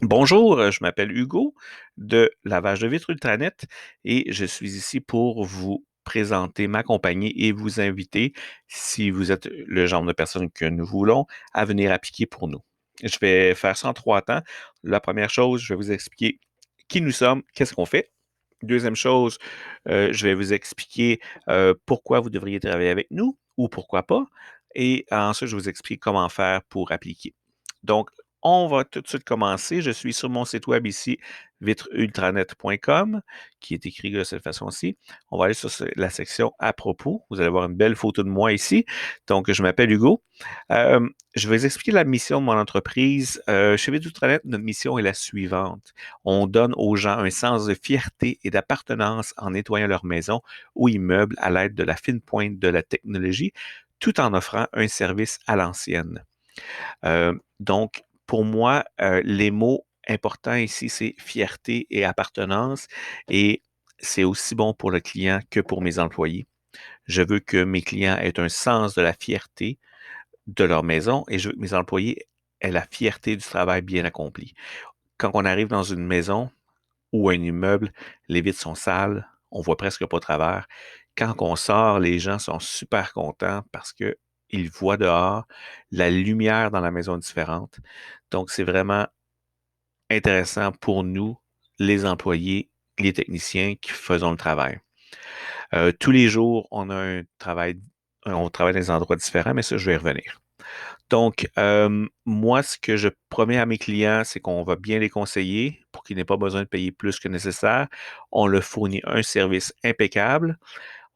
Bonjour, je m'appelle Hugo de Lavage de vitres Ultranet et je suis ici pour vous présenter ma compagnie et vous inviter, si vous êtes le genre de personne que nous voulons, à venir appliquer pour nous. Je vais faire ça en 3 temps. La première chose, je vais vous expliquer qui nous sommes, qu'est-ce qu'on fait. Deuxième chose, je vais vous expliquer pourquoi vous devriez travailler avec nous ou pourquoi pas. Et ensuite, je vais vous expliquer comment faire pour appliquer. Donc, on va tout de suite commencer. Je suis sur mon site web ici, vitreultranet.com, qui est écrit de cette façon-ci. On va aller sur la section à propos. Vous allez voir une belle photo de moi ici. Donc, je m'appelle Hugo. Je vais vous expliquer la mission de mon entreprise. Chez Vitreultranet, notre mission est la suivante. On donne aux gens un sens de fierté et d'appartenance en nettoyant leur maison ou immeuble à l'aide de la fine pointe de la technologie, tout en offrant un service à l'ancienne. Donc, pour moi, les mots importants ici, c'est fierté et appartenance. Et c'est aussi bon pour le client que pour mes employés. Je veux que mes clients aient un sens de la fierté de leur maison et je veux que mes employés aient la fierté du travail bien accompli. Quand on arrive dans une maison ou un immeuble, les vitres sont sales, on voit presque pas au travers. Quand on sort, les gens sont super contents parce que ils voient dehors, la lumière dans la maison est différente. Donc, c'est vraiment intéressant pour nous, les employés, les techniciens qui faisons le travail. Tous les jours, on travaille dans des endroits différents, mais ça, je vais y revenir. Donc, moi, ce que je promets à mes clients, c'est qu'on va bien les conseiller pour qu'ils n'aient pas besoin de payer plus que nécessaire. On leur fournit un service impeccable.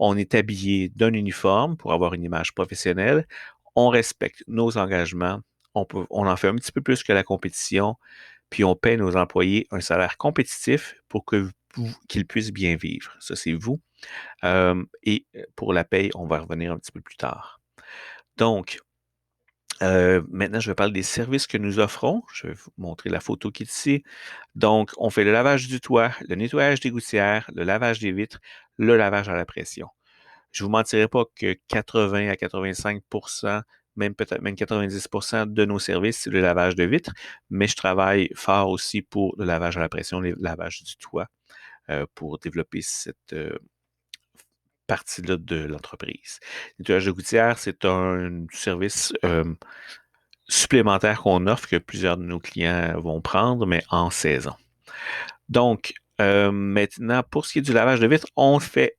On est habillé d'un uniforme pour avoir une image professionnelle. On respecte nos engagements. On en fait un petit peu plus que la compétition. Puis on paie nos employés un salaire compétitif pour qu'ils puissent bien vivre. Ça, c'est vous. Et pour la paye, on va revenir un petit peu plus tard. Donc, maintenant, je vais parler des services que nous offrons. Je vais vous montrer la photo qui est ici. Donc, on fait le lavage du toit, le nettoyage des gouttières, le lavage des vitres, le lavage à la pression. Je ne vous mentirai pas que 80 à 85 même peut-être même 90 de nos services, c'est le lavage de vitres, mais je travaille fort aussi pour le lavage à la pression, le lavage du toit, pour développer cette partie-là de l'entreprise. Le nettoyage de gouttières, c'est un service supplémentaire qu'on offre que plusieurs de nos clients vont prendre, mais en saison. Donc, maintenant, pour ce qui est du lavage de vitres, on fait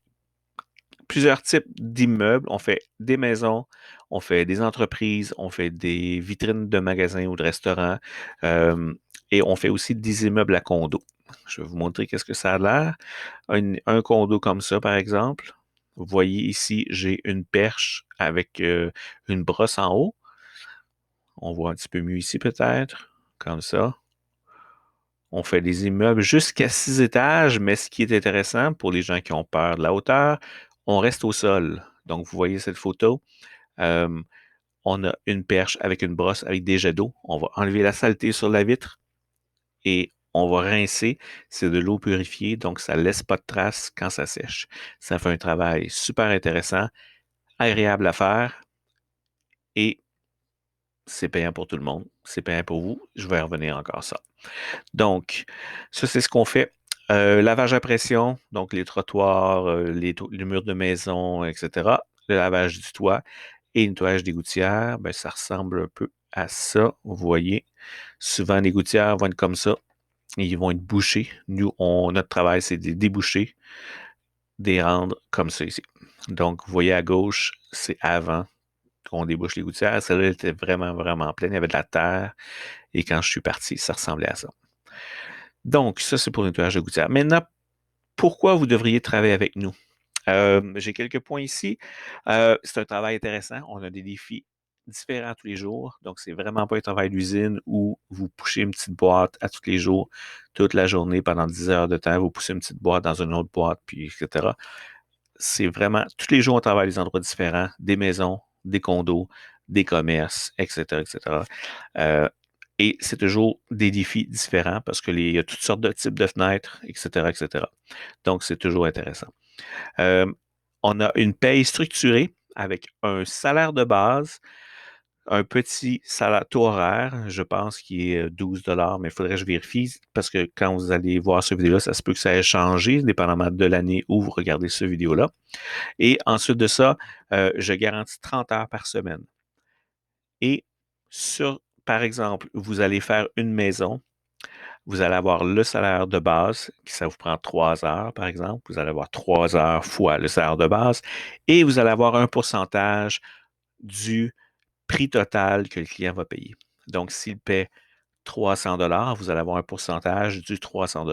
plusieurs types d'immeubles. On fait des maisons, on fait des entreprises, on fait des vitrines de magasins ou de restaurants, euh, et on fait aussi des immeubles à condos. Je vais vous montrer qu'est-ce que ça a l'air. Un condo comme ça, par exemple. Vous voyez ici, j'ai une perche avec une brosse en haut. On voit un petit peu mieux ici peut-être, comme ça. On fait des immeubles jusqu'à 6 étages, mais ce qui est intéressant pour les gens qui ont peur de la hauteur, on reste au sol. Donc, vous voyez cette photo. Euh, on a une perche avec une brosse avec des jets d'eau. On va enlever la saleté sur la vitre et on va rincer. C'est de l'eau purifiée, donc ça ne laisse pas de traces quand ça sèche. Ça fait un travail super intéressant, agréable à faire et c'est payant pour tout le monde. C'est payant pour vous. Je vais revenir encore à ça. Donc, ça, c'est ce qu'on fait. Lavage à pression, donc les trottoirs, les murs de maison, etc. Le lavage du toit et le nettoyage des gouttières, ben, ça ressemble un peu à ça. Vous voyez, souvent les gouttières vont être comme ça. Ils vont être bouchés. Nous, notre travail, c'est de les déboucher, de les rendre comme ça ici. Donc, vous voyez à gauche, c'est avant qu'on débouche les gouttières. Celle-là était vraiment, vraiment pleine. Il y avait de la terre. Et quand je suis parti, ça ressemblait à ça. Donc, ça, c'est pour le nettoyage de gouttières. Maintenant, pourquoi vous devriez travailler avec nous? J'ai quelques points ici. C'est un travail intéressant. On a des défis différents tous les jours. Donc, c'est vraiment pas un travail d'usine où vous poussez une petite boîte à tous les jours, toute la journée, pendant 10 heures de temps, vous poussez une petite boîte dans une autre boîte, puis etc. C'est vraiment, tous les jours, on travaille à des endroits différents, des maisons, des condos, des commerces, etc., etc. Euh, et c'est toujours des défis différents parce qu'il y a toutes sortes de types de fenêtres, etc., etc. Donc, c'est toujours intéressant. Euh, on a une paye structurée avec un salaire de base un petit salaire taux horaire, je pense qu'il est 12 mais il faudrait que je vérifie parce que quand vous allez voir ce vidéo-là, ça se peut que ça ait changé, dépendamment de l'année où vous regardez ce vidéo-là. Et ensuite de ça, je garantis 30 heures par semaine. Et par exemple, vous allez faire une maison, vous allez avoir le salaire de base, qui ça vous prend 3 heures, par exemple. Vous allez avoir 3 heures fois le salaire de base et vous allez avoir un pourcentage du prix total que le client va payer. Donc, s'il paie 300 vous allez avoir un pourcentage du 300.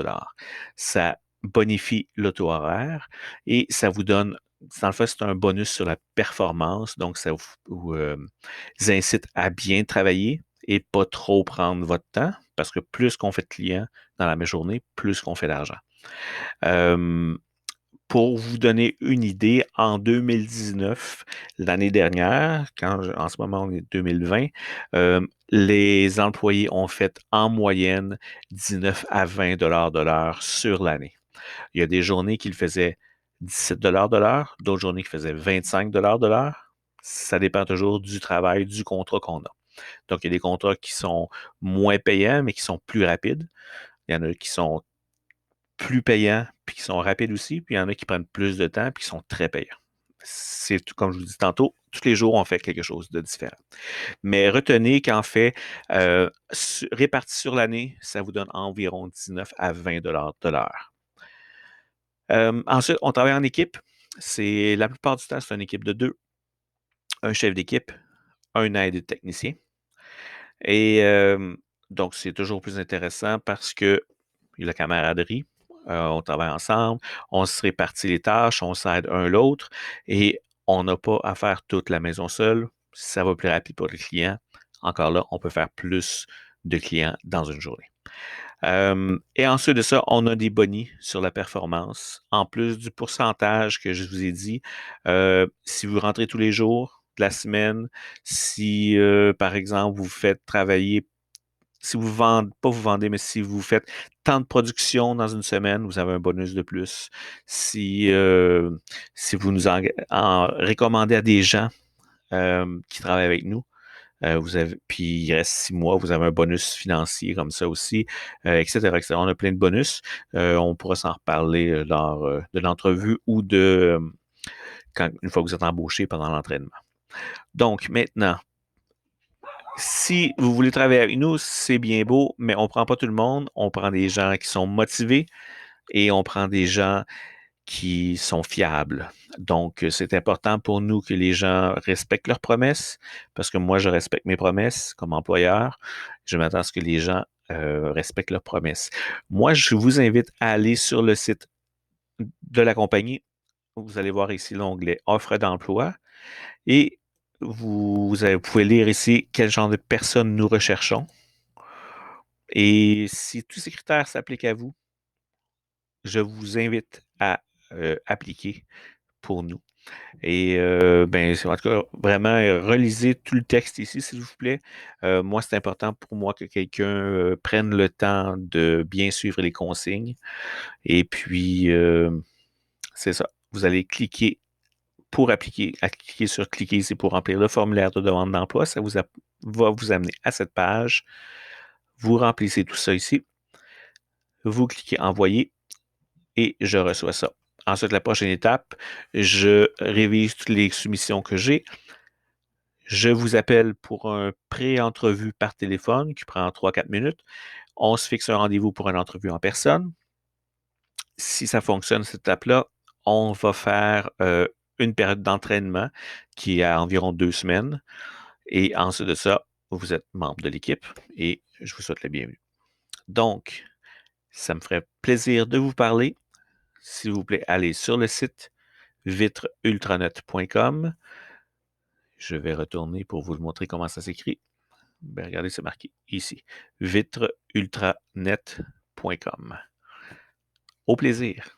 Ça bonifie l'auto-horaire et ça vous donne, dans le fait, c'est un bonus sur la performance. Donc, ça vous incite à bien travailler et pas trop prendre votre temps parce que plus qu'on fait de clients dans la même journée, plus qu'on fait d'argent. Euh, pour vous donner une idée, en 2019, l'année dernière, en ce moment on est 2020, les employés ont fait en moyenne 19 à 20 de l'heure sur l'année. Il y a des journées qu'ils faisaient 17 de l'heure, d'autres journées qui faisaient 25 de l'heure. Ça dépend toujours du travail, du contrat qu'on a. Donc, il y a des contrats qui sont moins payants, mais qui sont plus rapides. Il y en a qui sont plus payants, puis qui sont rapides aussi, puis il y en a qui prennent plus de temps, puis qui sont très payants. C'est tout comme je vous dis tantôt, tous les jours, on fait quelque chose de différent. Mais retenez qu'en fait, réparti sur l'année, ça vous donne environ 19 à 20 de l'heure. Ensuite, on travaille en équipe. La plupart du temps, c'est une équipe de deux. Un chef d'équipe, un aide technicien. Et donc, c'est toujours plus intéressant parce que il y a la camaraderie, on travaille ensemble, on se répartit les tâches, on s'aide un l'autre et on n'a pas à faire toute la maison seule. Ça va plus rapide pour les clients. Encore là, on peut faire plus de clients dans une journée. Et ensuite de ça, on a des bonnies sur la performance. En plus du pourcentage que je vous ai dit, si vous rentrez tous les jours de la semaine, si par exemple vous faites travailler, si vous vendez, pas vous vendez, mais si vous faites tant de production dans une semaine, vous avez un bonus de plus. Si vous nous en recommandez à des gens qui travaillent avec nous, puis il reste 6 mois, vous avez un bonus financier comme ça aussi, etc., etc. On a plein de bonus. On pourra s'en reparler lors de l'entrevue ou une fois que vous êtes embauché pendant l'entraînement. Donc, maintenant, si vous voulez travailler avec nous, c'est bien beau, mais on ne prend pas tout le monde. On prend des gens qui sont motivés et on prend des gens qui sont fiables. Donc, c'est important pour nous que les gens respectent leurs promesses, parce que moi, je respecte mes promesses comme employeur. Je m'attends à ce que les gens respectent leurs promesses. Moi, je vous invite à aller sur le site de la compagnie. Vous allez voir ici l'onglet Offre d'emploi et vous pouvez lire ici quel genre de personnes nous recherchons. Et si tous ces critères s'appliquent à vous, je vous invite à appliquer pour nous. Et ben, en tout cas, vraiment, relisez tout le texte ici, s'il vous plaît. Moi, c'est important pour moi que quelqu'un prenne le temps de bien suivre les consignes. Et puis, c'est ça. Vous allez cliquer pour appliquer, à cliquer sur cliquer ici pour remplir le formulaire de demande d'emploi. Ça va vous amener à cette page. Vous remplissez tout ça ici. Vous cliquez envoyer et je reçois ça. Ensuite, la prochaine étape, je révise toutes les soumissions que j'ai. Je vous appelle pour un pré-entrevue par téléphone qui prend 3-4 minutes. On se fixe un rendez-vous pour une entrevue en personne. Si ça fonctionne, cette étape-là, on va faire une période d'entraînement qui est à environ 2 semaines. Et ensuite de ça, vous êtes membre de l'équipe et je vous souhaite la bienvenue. Donc, ça me ferait plaisir de vous parler. S'il vous plaît, allez sur le site vitreultranet.com. Je vais retourner pour vous montrer comment ça s'écrit. Ben, regardez, c'est marqué ici. vitreultranet.com. Au plaisir.